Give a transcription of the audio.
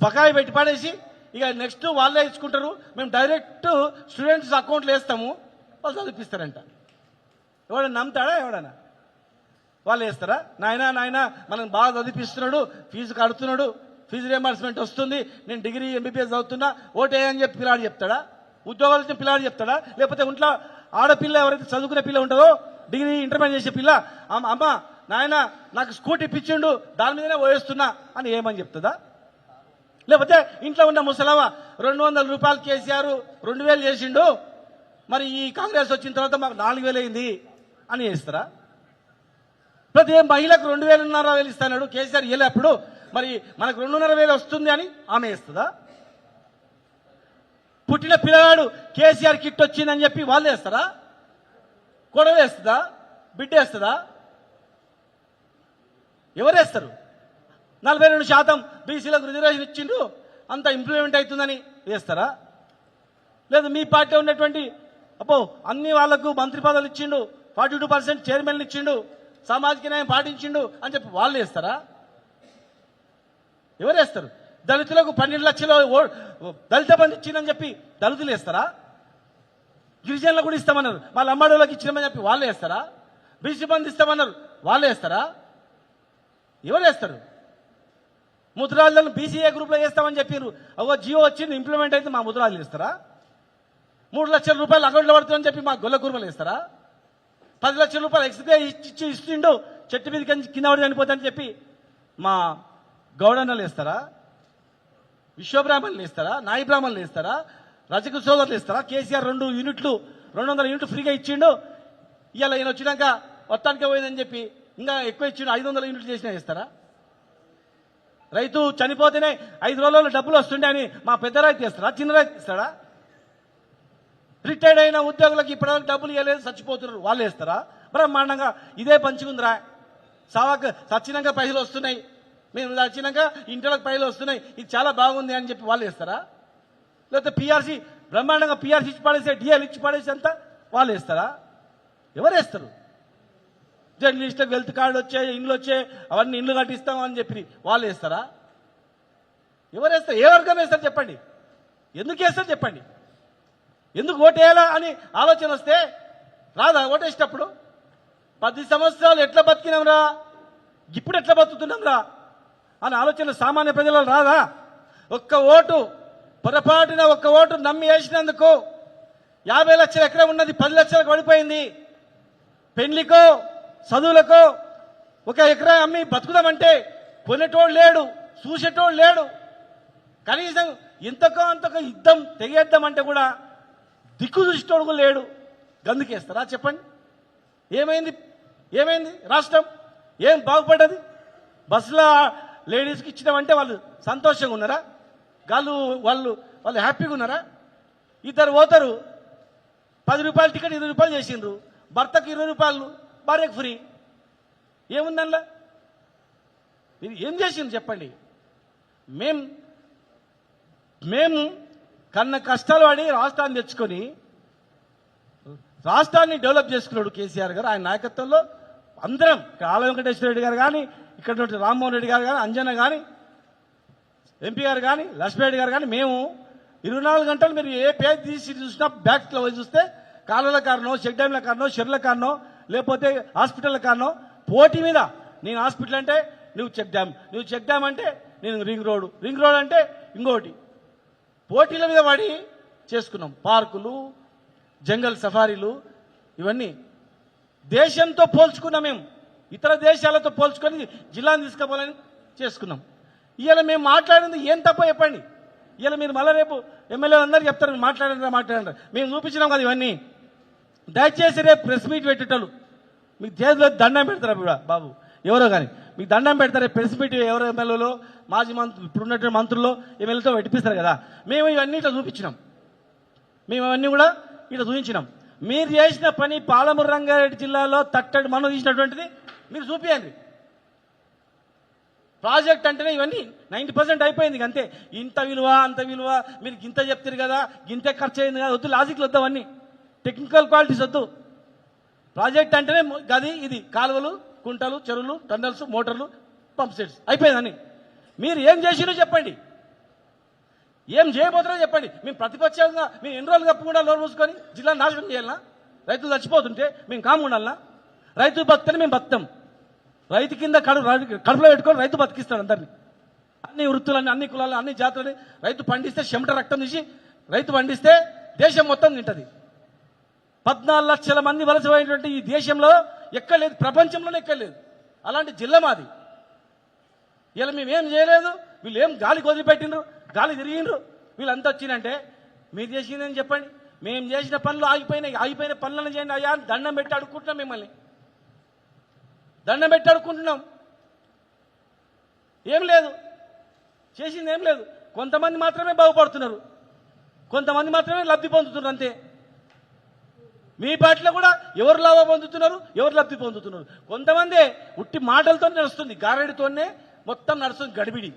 బకాయి పెట్టి పడేసి ఇక నెక్స్ట్ వాళ్ళే ఇచ్చుకుంటారు, మేము డైరెక్ట్ స్టూడెంట్స్ అకౌంట్లో వేస్తాము, వాళ్ళు చదివిస్తారంట. ఎవడన్నా నమ్ముతాడా? ఎవడన్నా వాళ్ళు వేస్తారా? నాయనా మనం బాగా చదివిస్తున్నాడు, ఫీజు కడుతున్నాడు, ఫీజు రియంబర్స్మెంట్ వస్తుంది, నేను డిగ్రీ ఎంబీబీఎస్ చదువుతున్నా, ఓటే అని చెప్పి పిల్లాడు చెప్తాడా? ఉద్యోగాలు వచ్చిన పిల్లాడు చెప్తాడా? లేకపోతే ఇంట్లో ఆడపిల్ల ఎవరైతే చదువుకునే పిల్ల ఉంటుందో, డిగ్రీ ఇంటర్మీడియట్ చేసే పిల్ల, అమ్మ నాయన నాకు స్కూటీ ఇప్పించిండు, దాని మీదనే పోయేస్తున్నా అని ఏమని చెప్తుందా? లేకపోతే ఇంట్లో ఉన్న ముసలవ 200 రూపాయలు కేసీఆర్ 2000 చేసిండు, మరి ఈ కాంగ్రెస్ వచ్చిన తర్వాత మాకు 4000 అయింది అని వేస్తారా? ప్రతి మహిళకు 2,500 ఇస్తాడు కేసీఆర్ వెళ్ళేప్పుడు, మరి మనకు 2,500 వస్తుంది అని ఆమె వేస్తుందా? పుట్టిన పిల్లవాడు కేసీఆర్ కిట్ వచ్చిందని చెప్పి వాళ్ళు వేస్తారా? కొడవ వేస్తుందా? బిడ్డ వేస్తుందా? ఎవరేస్తారు? 42% బీసీలకు రిజర్వేషన్ ఇచ్చిండు, అంత ఇంప్లిమెంట్ అవుతుందని వేస్తారా? లేదు మీ పార్టీ ఉన్నటువంటి అన్ని వాళ్లకు మంత్రి పదవులు ఇచ్చిండు, 42% చైర్మన్లు ఇచ్చిండు, సామాజిక న్యాయం పాటించిండు అని చెప్పి వాళ్ళు వేస్తారా? ఎవరేస్తారు? దళితులకు 12 లక్షల దళిత బంధు ఇచ్చిందని చెప్పి దళితులు వేస్తారా? గిరిజనులకు కూడా ఇస్తామన్నారు, వాళ్ళ అమ్మాడోళ్ళకి ఇచ్చినామని చెప్పి వాళ్ళు వేస్తారా? బీసీ బంధు ఇస్తామన్నారు, వాళ్ళు వేస్తారా? ఎవరు వేస్తారు? ముద్రాలను బీసీఏ గ్రూప్లో వేస్తామని చెప్పారు, జియో వచ్చింది ఇంప్లిమెంట్ అయితే మా ముద్రాలు వేస్తారా? 3 లక్షల రూపాయలు అకౌంట్లో పడుతుందని చెప్పి మా గొల్ల కుర్మలు వేస్తారా? 10 లక్షల రూపాయలు ఎక్స్పీఐ ఇస్తుండు, చెట్టు మీద కింద పడి చనిపోతాయని చెప్పి మా గౌడన్నలు వేస్తారా? విశ్వబ్రాహ్మణులు వేస్తారా? నాయి బ్రాహ్మణులు వేస్తారా? రజక సోదరులు వేస్తారా? కేసీఆర్ 200 యూనిట్లు ఫ్రీగా ఇచ్చిండు, ఇవాళ ఈయన వచ్చినాక మొత్తానికే పోయిందని చెప్పి ఇంకా ఎక్కువ ఇచ్చిండు, 500 యూనిట్లు చేసినా వేస్తారా? రైతు చనిపోతేనే 5 రోజుల్లో డబ్బులు వస్తుండే అని మా పెద్ద రైతు ఇస్తారా? చిన్న రైతు ఇస్తాడా? రిటైర్డ్ అయిన ఉద్యోగులకు ఇప్పటివరకు డబ్బులు ఇవ్వలేదు, చచ్చిపోతున్నారు, వాళ్ళు వేస్తారా? బ్రహ్మాండంగా ఇదే పంచుకుందిరా, సచ్చినాక పైసలు వస్తున్నాయి, మేము చచ్చినాక ఇంటిలోకి పైసలు వస్తున్నాయి, ఇది చాలా బాగుంది అని చెప్పి వాళ్ళు వేస్తారా? లేకపోతే పీఆర్సీ బ్రహ్మాండంగా పీఆర్సీ ఇచ్చి పడేసే, డిఎల్ ఇచ్చి పడేసి అంతా వాళ్ళు వేస్తారా? ఎవరు వేస్తారు? జర్నలిస్టులకు వెల్త్ కార్డు వచ్చాయి, ఇండ్లు వచ్చాయి, అవన్నీ ఇండ్లు కట్టిస్తామని చెప్పి వాళ్ళు వేస్తారా? ఎవరు వేస్తారు? ఏ వర్గం వేస్తారు చెప్పండి? ఎందుకు వేస్తారు చెప్పండి? ఎందుకు ఓటేయాలా అని ఆలోచన వస్తే రాదా ఓటేసేటప్పుడు? 10 సంవత్సరాలు ఎట్లా బతికినాంరా, ఇప్పుడు ఎట్లా బతుకుతున్నాంరా అని ఆలోచన సామాన్య ప్రజలలో రాదా? ఒక్క ఓటు పొరపాటున ఒక్క ఓటు నమ్మి వేసినందుకు 50 లక్షలు ఎక్కడ ఉన్నది 10 లక్షలకు పడిపోయింది. పెళ్లికో చదువులకో 1 ఎకరా అమ్మి బతుకుదామంటే కొనేటోడు లేడు, చూసేటోడు లేడు, కనీసం ఇంతకో అంతకో యుద్ధం తెగేద్దామంటే కూడా దిక్కు చూసేటోడు కూడా లేడు. గందుకేస్తారా చెప్పండి? ఏమైంది రాష్ట్రం? ఏం బాగుపడ్డది? బస్సులో లేడీస్కి ఇచ్చినామంటే వాళ్ళు సంతోషంగా ఉన్నారా? వాళ్ళు హ్యాపీగా ఉన్నారా? ఇద్దరు పోతారు, 10 రూపాయల టికెట్ 20 రూపాయలు చేసిండ్రు, భర్తకు 20 రూపాయలు, భార్యకు ఫ్రీ. ఏముందల్లా? ఇది ఏం చేసింది చెప్పండి? మేము కన్న కష్టాలు పడి రాష్ట్రాన్ని తెచ్చుకొని రాష్ట్రాన్ని డెవలప్ చేసుకున్నాడు కేసీఆర్ గారు. ఆయన నాయకత్వంలో అందరం, ఆల వెంకటేశ్వర రెడ్డి గారు కానీ, ఇక్కడ రామ్మోహన్ రెడ్డి గారు కానీ, అంజన కానీ, ఎంపీ గారు కానీ, లక్ష్మీరెడ్డి గారు కానీ, మేము 24 గంటలు మీరు ఏ పేజ్ తీసి చూసినా బ్యాక్లో చూస్తే కాలువల కారణం, చెక్ డ్యామ్ల కారణం, చెర్ల కారణం, లేకపోతే హాస్పిటల్ కారణం పోటీ మీద. నేను హాస్పిటల్ అంటే నువ్వు చెక్ డ్యామ్ అంటే నేను రింగ్ రోడ్ అంటే ఇంకోటి, పోటీల మీద పడి చేసుకున్నాం. పార్కులు, జంగల్ సఫారీలు, ఇవన్నీ దేశంతో పోల్చుకున్నాం. మేము ఇతర దేశాలతో పోల్చుకొని జిల్లాను తీసుకుపోవాలని చేసుకున్నాం. ఇవాళ మేము మాట్లాడింది ఏం తప్ప చెప్పండి? ఇవాళ మీరు మళ్ళీ రేపు ఎమ్మెల్యే అందరూ చెప్తారు మాట్లాడారు. మేము చూపించినాం కదా ఇవన్నీ. దయచేసి రేపు ప్రెస్ మీట్ పెట్టేటోళ్ళు మీకు చేతిలో దండం పెడతారు బాబు, ఎవరో కానీ మీకు దండం పెడతారు. ప్రెస్ మీట్ ఎవరో ఎమ్మెల్యేలో, మాజీ మంత్రులు, ఇప్పుడున్నటువంటి మంత్రుల్లో ఎమ్మెల్యేతో పెట్టిస్తారు కదా. మేము ఇవన్నీ ఇట్లా చూపించినాం, ఇట్లా చూపించినాం. మీరు చేసిన పని పాలమూరు రంగారెడ్డి జిల్లాలో తట్టడి మనం తీసినటువంటిది మీరు చూపించండి. ప్రాజెక్ట్ అంటేనే ఇవన్నీ 90% అయిపోయింది అంతే. ఇంత విలువ అంత విలువ మీరు గింత చెప్తారు కదా, గింతే ఖర్చు అయింది కదా, వద్దు, లాజిక్లు వద్దు, అవన్నీ టెక్నికల్ క్వాలిటీస్ వద్దు. ప్రాజెక్ట్ అంటేనే గది, ఇది కాలువలు, కుంటలు, చెరువులు, టన్నల్స్, మోటార్లు, పంప్ సెట్స్ అయిపోయిందని. మీరు ఏం చేసిరో చెప్పండి. ఏం చేయబోతున్నారో చెప్పండి. మేము ప్రతిపక్షంగా మేము ఎన్ని రోజులు కప్పుకుండా లోన్ మూసుకొని జిల్లా నాశనం చేయాలన్నా? రైతులు చచ్చిపోతుంటే మేము కాము ఉండాలన్నా? రైతు బతుకుని మేము బతాం. రైతు కింద కడుపులో పెట్టుకొని రైతు బతికిస్తాడు అందరినీ. అన్ని వృత్తులని, అన్ని కులాలని, అన్ని జాతులని. రైతు పండిస్తే చెమట రక్తం తీసి రైతు పండిస్తే దేశం మొత్తం తింటది. 14 లక్షల మంది వలసపోయినటువంటి ఈ దేశంలో ఎక్కలేదు, ప్రపంచంలోనే ఎక్కలేదు. అలాంటి జిల్లా మాది. ఇలా మేమేం చేయలేదు, వీళ్ళు ఏం గాలి వదిలిపెట్టిండ్రు, గాలి తిరిగిండ్రు. వీళ్ళంతా వచ్చిందంటే మీరు చేసిందని చెప్పండి. మేము చేసిన పనులు ఆగిపోయిన పనులను చేయండి అయ్యా అని దండం పెట్టి అడుక్కుంటున్నాం. మిమ్మల్ని దండం పెట్టి అడుక్కుంటున్నాం. ఏం లేదు, చేసింది ఏం లేదు. కొంతమంది మాత్రమే బాగుపడుతున్నారు, కొంతమంది మాత్రమే లబ్ధి పొందుతున్నారు అంతే. మీ పార్టీలో కూడా ఎవరు లాభం పొందుతున్నారు, ఎవరు లబ్ధి పొందుతున్నారు? కొంతమంది ఉట్టి మాటలతో నడుస్తుంది, గారెడితోనే మొత్తం నడుస్తుంది గడిబిడి.